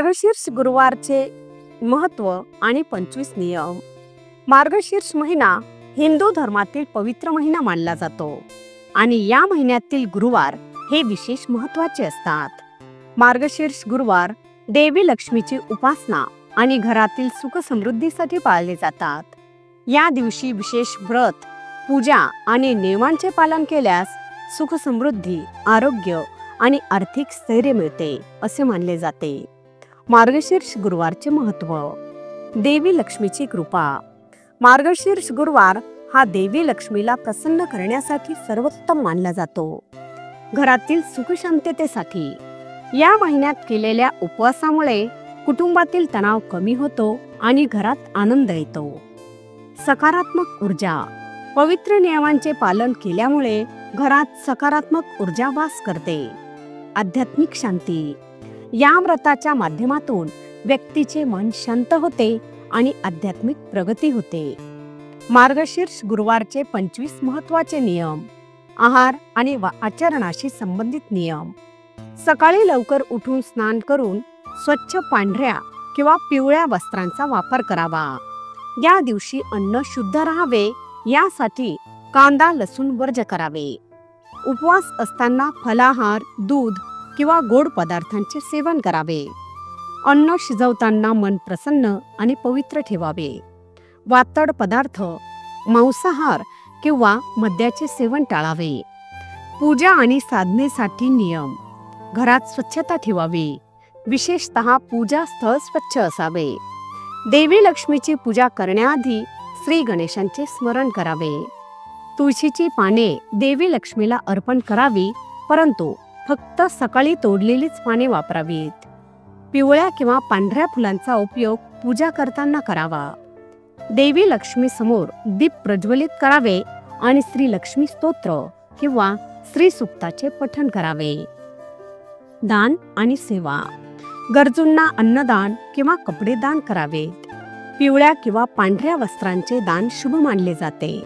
मार्गशीर्ष गुरुवारचे महत्व आणि 25 नियम. मार्गशीर्ष महिना हिंदू धर्मातील पवित्र महिना मानला जातो आणि या महिन्यातील गुरुवार हे विशेष महत्वाचे असतात. मार्गशीर्ष गुरुवार देवी लक्ष्मीची उपासना आणि घरातील सुख समृद्धीसाठी पाळले जातात. या दिवशी विशेष व्रत, पूजा आणि नियमांचे पालन केल्यास सुख समृद्धी, आरोग्य आणि आर्थिक स्थैर्य मिळते असे मानले जाते. मार्गशीर्ष गुरुवारचे महत्व. देवी लक्ष्मीची कृपा. मार्गशीर्ष गुरुवार हा देवी लक्ष्मीला प्रसन्न करण्यासाठी सर्वोत्तम मानला जातो. घरातील सुखशांततेसाठी या महिन्यात केलेल्या उपवासामुळे कुटुंबातील तणाव कमी होतो आणि घरात आनंद येतो. सकारात्मक ऊर्जा. पवित्र नियमांचे पालन केल्यामुळे घरात सकारात्मक ऊर्जा वास करते. आध्यात्मिक शांती. या व्रताच्या माध्यमातून व्यक्तीचे मन शांत होते आणि आध्यात्मिक प्रगती होते. मार्गशीर्ष गुरुवारचे 25 महत्वाचे नियम. आहार आणि आचरणाशी संबंधित नियम. सकाळी लवकर उठून स्नान करून स्वच्छ पांढऱ्या किंवा पिवळ्या वस्त्रांचा वापर करावा. या दिवशी अन्न शुद्ध राहावे यासाठी कांदा, लसूण वर्ज करावे. उपवास असताना फलाहार, दूध किंवा गोड पदार्थांचे सेवन करावे. अन्न शिजवताना मन प्रसन्न आणि पवित्र ठेवावे. वातड पदार्थ, मांसाहार किंवा मद्याचे सेवन टाळावे. पूजा आणि साधनेसाठी नियम. घरात स्वच्छता ठेवावी, विशेषतः पूजा स्थळ स्वच्छ असावे. देवी लक्ष्मीची पूजा करण्याआधी श्री गणेशांचे स्मरण करावे. तुळशीची पाने देवी लक्ष्मीला अर्पण करावी, परंतु फक्त सकाळी तोडलेलीच पाने वापरावीत. पिवळ्या किंवा पांढऱ्या फुलांचा उपयोग पूजा करताना करावा. देवी लक्ष्मी समोर दीप प्रज्वलित करावे आणि श्री लक्ष्मी स्तोत्र किंवा श्री सुक्ताचे पठण करावे. दान आणि सेवा. गरजूंना अन्नदान किंवा कपडे दान करावेत. पिवळ्या किंवा पांढऱ्या वस्त्रांचे दान शुभ मानले जाते.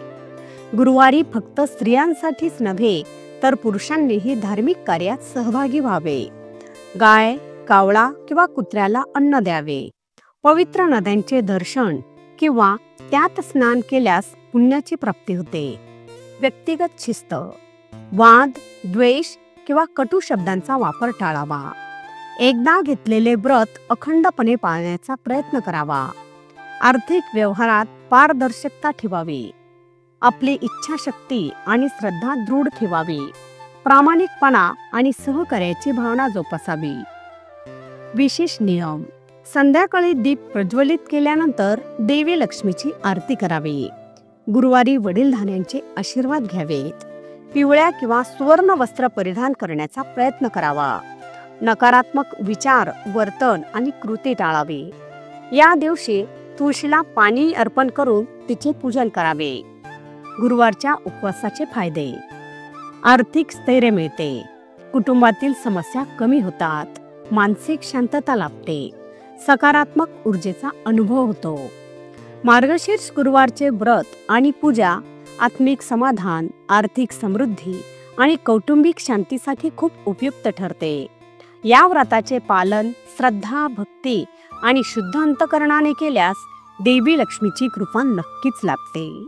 गुरुवारी फक्त स्त्रियांसाठीच नव्हे तर पुरुषांनीही धार्मिक कार्यात सहभागी व्हावे. गाय, कावळा किंवा कुत्र्याला अन्न द्यावे. पवित्र नद्यांचे दर्शन किंवा त्यात स्नान केल्यास पुण्याची प्राप्ती होते. व्यक्तिगत शिस्त. वाद, द्वेष किंवा कटू शब्दांचा वापर टाळावा. एकदा घेतलेले व्रत अखंडपणे पाळण्याचा प्रयत्न करावा. आर्थिक व्यवहारात पारदर्शकता ठेवावी. आपली इच्छाशक्ती आणि श्रद्धा दृढ ठेवावी. प्रामाणिकपणा आणि सहकार्याची भावना जोपासावी. विशेष नियम. संध्याकाळी दीप प्रज्वलित केल्यानंतर देवी लक्ष्मीची आरती करावी. गुरुवारी वडीलधाऱ्यांचे आशीर्वाद घ्यावेत. पिवळ्या किंवा सुवर्ण वस्त्र परिधान करण्याचा प्रयत्न करावा. नकारात्मक विचार, वर्तन आणि कृती टाळावे. या दिवशी तुळशीला पाणी अर्पण करून तिचे पूजन करावे. गुरुवारच्या उपवासाचे फायदे. आर्थिक स्थैर्य मिळते. कुटुंबातील समस्या कमी होतात. मानसिक शांतता लाभते. सकारात्मक ऊर्जेचा अनुभव होतो. मार्गशीर्ष गुरुवारचे व्रत आणि पूजा आत्मिक समाधान, आर्थिक समृद्धी आणि कौटुंबिक शांतीसाठी खूप उपयुक्त ठरते. या व्रताचे पालन श्रद्धा, भक्ती आणि शुद्ध अंतकरणाने केल्यास देवी लक्ष्मीची कृपा नक्कीच लाभते.